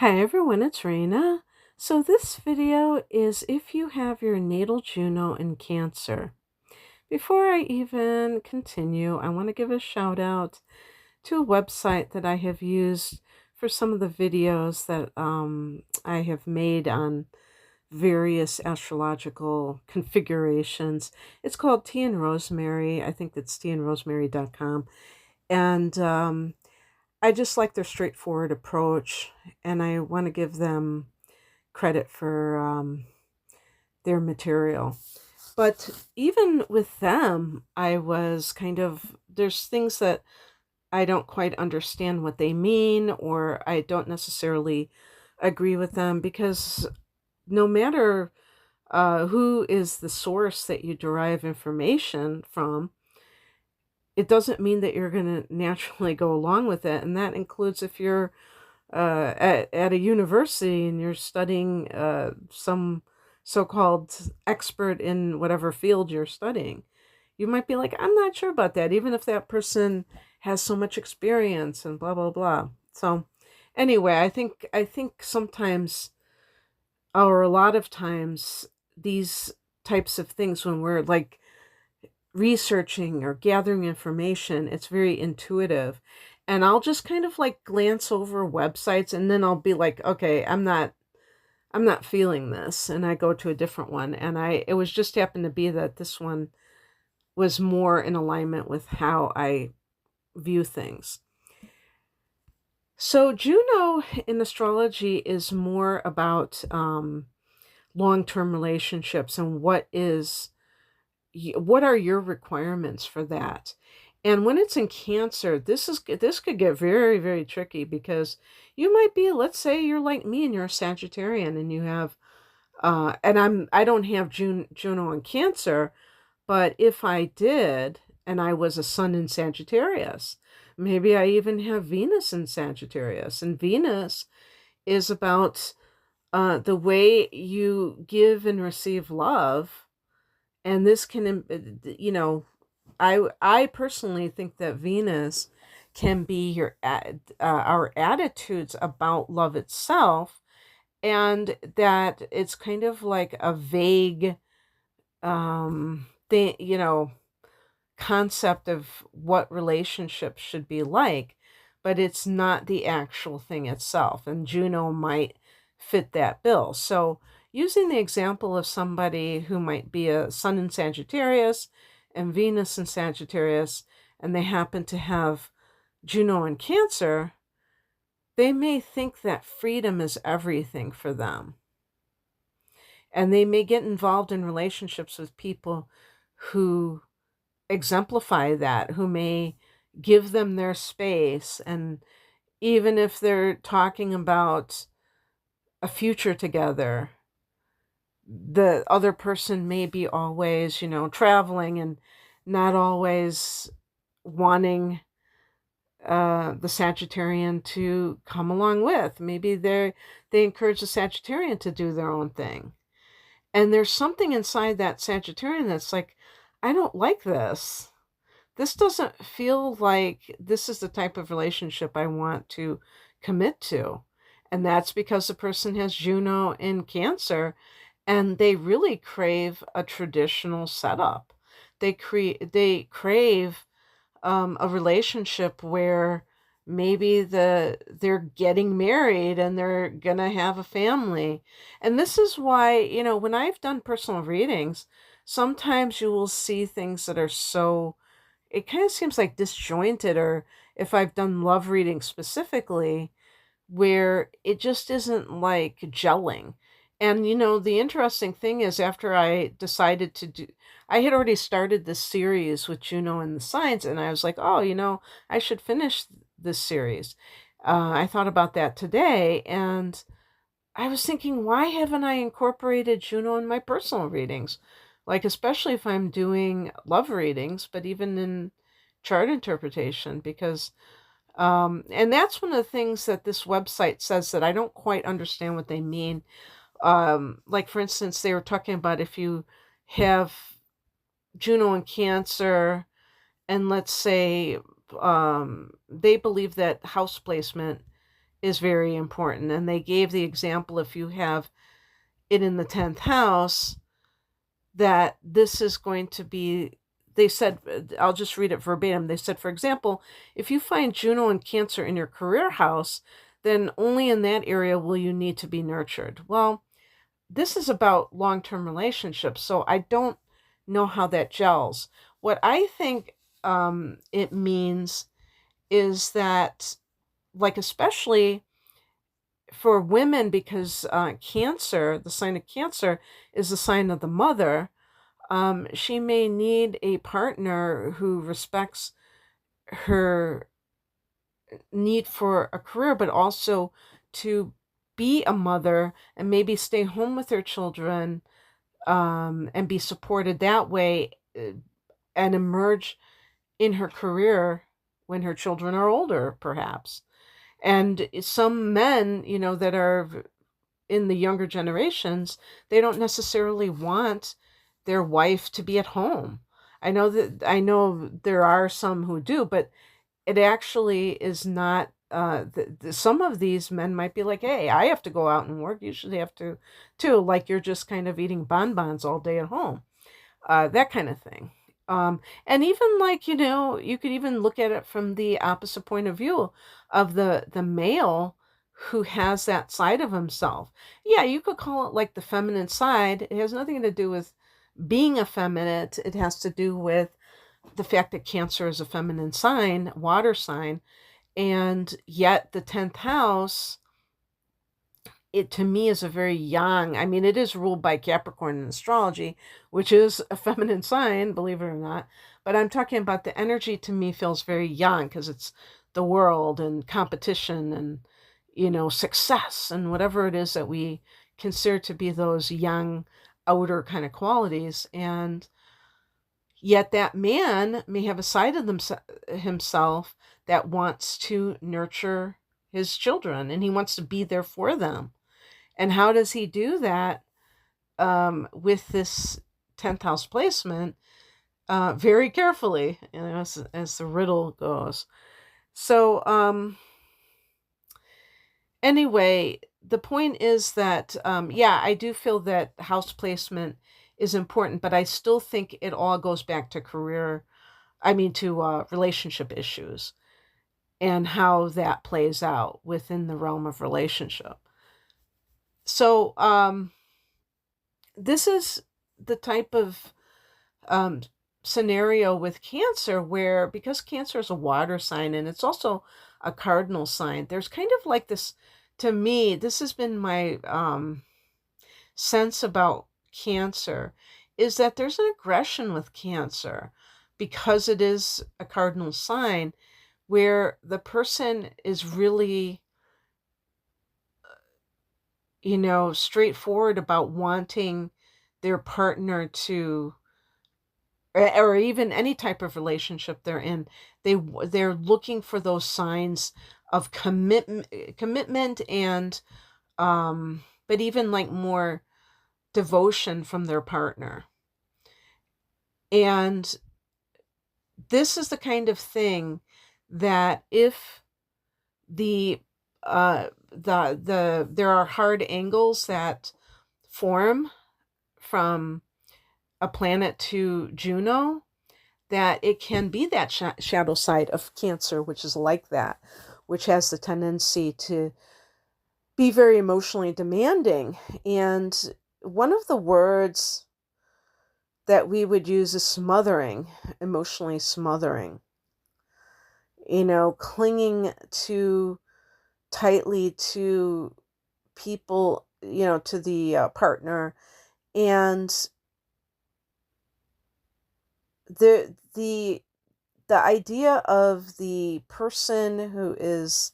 Hi everyone, it's Raina. So this video is if you have your natal Juno in Cancer. Before I even continue, I want to give a shout out to a website that I have used for some of the videos that I have made on various astrological configurations. It's called Tea and Rosemary. I think that's teaandrosemary.com. And I just like their straightforward approach, and I want to give them credit for their material. But even with them, I was there's things that I don't quite understand what they mean, or I don't necessarily agree with them because no matter who is the source that you derive information from, it doesn't mean that you're going to naturally go along with it. And that includes if you're at a university and you're studying some so-called expert in whatever field you're studying. You might be like, I'm not sure about that, even if that person has so much experience and blah, blah, blah. So anyway, I think sometimes, or a lot of times, these types of things, when we're like researching or gathering information, it's very intuitive. And I'll just kind of like glance over websites and then I'll be like, okay, I'm not feeling this. And I go to a different one. And it was just happened to be that this one was more in alignment with how I view things. So Juno in astrology is more about long-term relationships and what are your requirements for that. And when it's in Cancer, this could get very, very tricky because you might be, let's say you're like me and you're a Sagittarian and you have and I don't have Juno in Cancer, but if I did and I was a sun in Sagittarius, maybe I even have Venus in Sagittarius, and Venus is about the way you give and receive love. And this can, I personally think that Venus can be our attitudes about love itself, and that it's kind of like a vague thing, concept of what relationships should be like, but it's not the actual thing itself. And Juno might fit that bill. So, using the example of somebody who might be a Sun in Sagittarius and Venus in Sagittarius, and they happen to have Juno in Cancer, they may think that freedom is everything for them. And they may get involved in relationships with people who exemplify that, who may give them their space. And even if they're talking about a future together, the other person may be always, traveling and not always wanting the Sagittarian to come along with. Maybe they encourage the Sagittarian to do their own thing. And there's something inside that Sagittarian that's like, I don't like this. This doesn't feel like this is the type of relationship I want to commit to. And that's because the person has Juno in Cancer and they really crave a traditional setup. They crave a relationship where maybe they're getting married and they're gonna have a family. And this is why, when I've done personal readings, sometimes you will see things that are so, it kind of seems like disjointed, or if I've done love reading specifically, where it just isn't like gelling. And the interesting thing is, after I decided to do, I had already started this series with Juno and the signs, and I was like, oh, I should finish this series. I thought about that today, and I was thinking, why haven't I incorporated Juno in my personal readings? Like, especially if I'm doing love readings, but even in chart interpretation, because and that's one of the things that this website says that I don't quite understand what they mean. Like, for instance, they were talking about if you have Juno in Cancer, and let's say they believe that house placement is very important. And they gave the example, if you have it in the 10th house, that this is going to be, they said, I'll just read it verbatim. They said, for example, if you find Juno and Cancer in your career house, then only in that area will you need to be nurtured. Well, this is about long-term relationships, so I don't know how that gels. What I think it means is that, like, especially for women, because Cancer, the sign of Cancer, is the sign of the mother. She may need a partner who respects her need for a career, but also to be a mother and maybe stay home with her children, and be supported that way, and emerge in her career when her children are older, perhaps. And some men, that are in the younger generations, they don't necessarily want their wife to be at home. I know there are some who do, but it actually is not. Some of these men might be like, "Hey, I have to go out and work. You should have to too. Like you're just kind of eating bonbons all day at home." That kind of thing. And even, like, you could even look at it from the opposite point of view of the male who has that side of himself. Yeah, you could call it like the feminine side. It has nothing to do with being effeminate. It has to do with the fact that Cancer is a feminine sign, water sign, and yet the 10th house, it to me is a very yang. I mean, it is ruled by Capricorn in astrology, which is a feminine sign, believe it or not. But I'm talking about the energy, to me, feels very yang because it's the world and competition and, success and whatever it is that we consider to be those yang outer kind of qualities. And yet that man may have a side of himself that wants to nurture his children and he wants to be there for them. And how does he do that, with this 10th house placement? Very carefully, as the riddle goes. So, anyway, the point is that, yeah, I do feel that house placement is important, but I still think it all goes back to relationship issues and how that plays out within the realm of relationship. So, this is the type of um, scenario with Cancer where, because Cancer is a water sign and it's also a cardinal sign, there's kind of like this, to me, this has been my sense about Cancer, is that there's an aggression with Cancer because it is a cardinal sign where the person is really, straightforward about wanting their partner to, or even any type of relationship they're in, they're looking for those signs of commitment and, but even like more devotion from their partner. And this is the kind of thing that if there are hard angles that form from a planet to Juno, that it can be that shadow side of Cancer, which is like that, which has the tendency to be very emotionally demanding. And one of the words that we would use is smothering, emotionally smothering, clinging to tightly to people, to the partner. And the idea of the person who is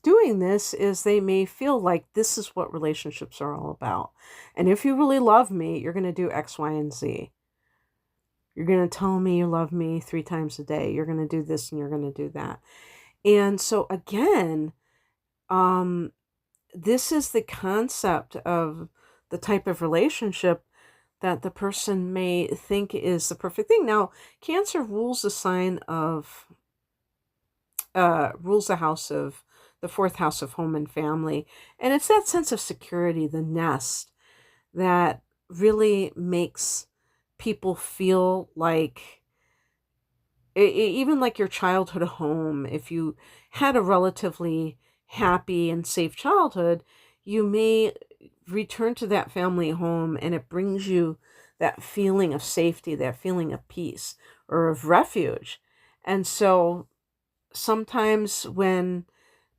doing this is they may feel like this is what relationships are all about. And if you really love me, you're going to do X, Y, and Z. You're going to tell me you love me 3 times a day. You're going to do this and you're going to do that. And so again, this is the concept of the type of relationship that the person may think is the perfect thing. Now, Cancer rules the sign of, rules the house of, the fourth house of home and family. And it's that sense of security, the nest, that really makes people feel like, even like your childhood home, if you had a relatively happy and safe childhood, you may return to that family home and it brings you that feeling of safety, that feeling of peace or of refuge. And so sometimes when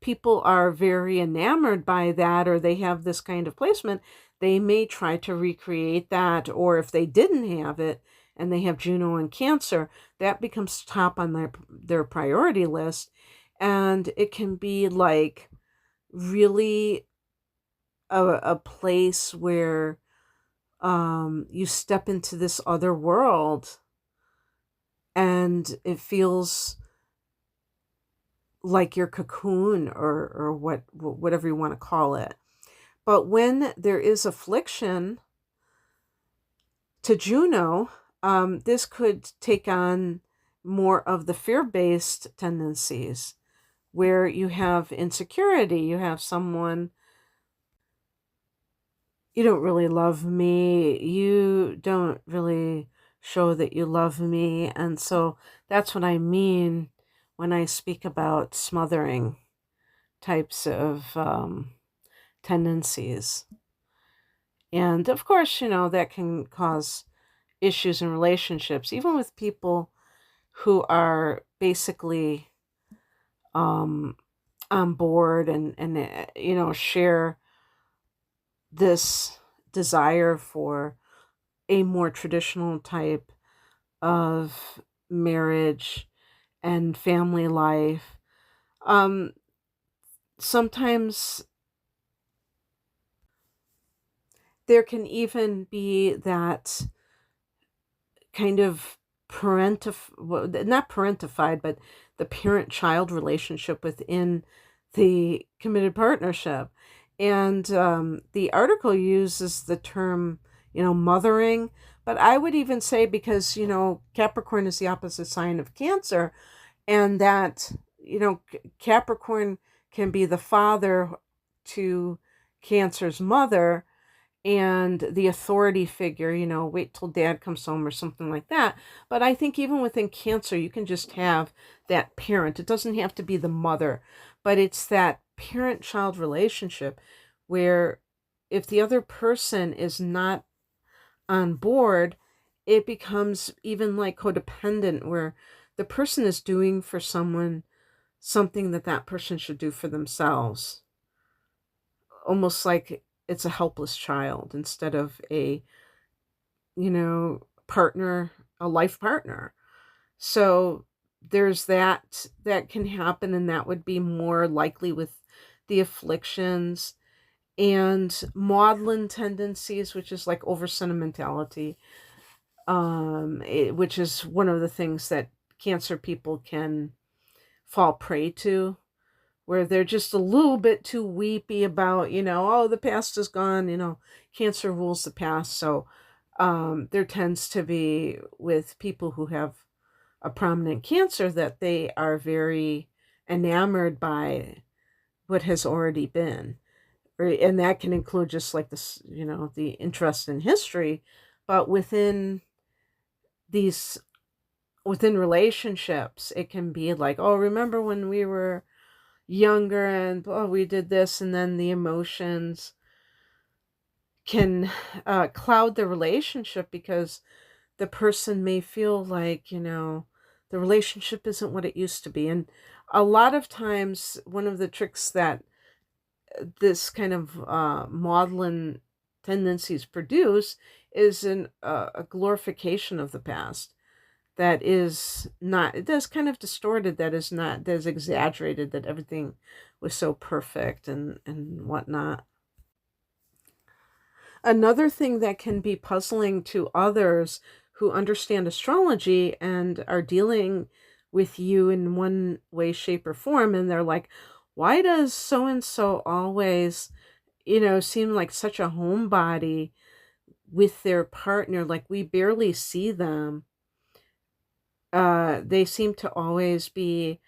people are very enamored by that or they have this kind of placement, they may try to recreate that. Or if they didn't have it and they have Juno and Cancer, that becomes top on their priority list. And it can be like really a place where you step into this other world and it feels like your cocoon, or whatever you want to call it. But when there is affliction to Juno, this could take on more of the fear-based tendencies, where you have insecurity, you have someone, you don't really love me, you don't really show that you love me. And so that's what I mean when I speak about smothering types of tendencies. And of course, that can cause issues in relationships, even with people who are basically um, on board and share this desire for a more traditional type of marriage and family life. Um, Sometimes there can even be that kind of well, not parentified, but the parent-child relationship within the committed partnership. And the article uses the term, mothering. But I would even say, because, Capricorn is the opposite sign of Cancer, and that, Capricorn can be the father to Cancer's mother, and the authority figure, wait till dad comes home or something like that. But I think even within Cancer, you can just have that parent. It doesn't have to be the mother, but it's that parent-child relationship where if the other person is not on board, it becomes even like codependent, where the person is doing for someone something that that person should do for themselves, almost like it's a helpless child instead of a, partner, a life partner. So there's that can happen, and that would be more likely with the afflictions and maudlin tendencies, which is like over sentimentality, which is one of the things that Cancer people can fall prey to, where they're just a little bit too weepy about, oh, the past is gone, Cancer rules the past. So there tends to be, with people who have a prominent Cancer, that they are very enamored by what has already been. And that can include just like this, the interest in history, but these within relationships, it can be like, oh, remember when we were younger and oh, we did this, and then the emotions can cloud the relationship, because the person may feel like, the relationship isn't what it used to be. And a lot of times, one of the tricks that this kind of maudlin tendencies produce is a glorification of the past that is not, it does kind of distorted, that is not, that is exaggerated, that everything was so perfect and whatnot. Another thing that can be puzzling to others who understand astrology and are dealing with you in one way, shape, or form, and they're like, why does so and so always, seem like such a homebody? with their partner, like we barely see them. They seem to always be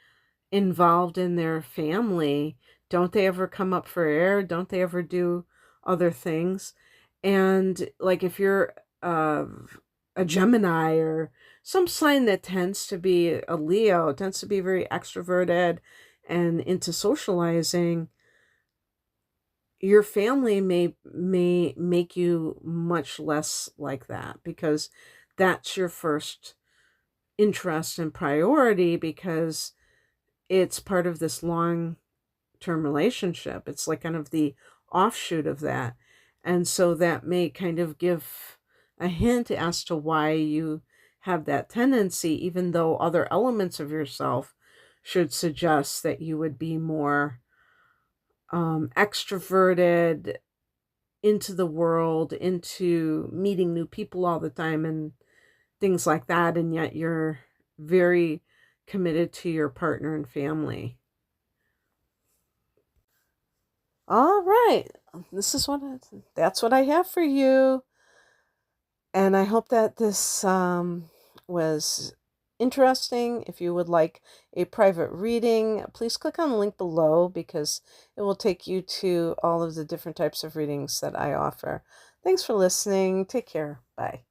involved in their family. Don't they ever come up for air? Don't they ever do other things? And like if you're uh, a Gemini or some sign that tends to be a Leo, tends to be very extroverted and into socializing, your family may make you much less like that because that's your first interest and priority because it's part of this long term relationship. It's like kind of the offshoot of that. And so that may kind of give a hint as to why you have that tendency, even though other elements of yourself should suggest that you would be more extroverted, into the world, into meeting new people all the time, and things like that. And yet you're very committed to your partner and family. All right. This is that's what I have for you. And I hope that this was interesting. If you would like a private reading, please click on the link below because it will take you to all of the different types of readings that I offer. Thanks for listening. Take care. Bye.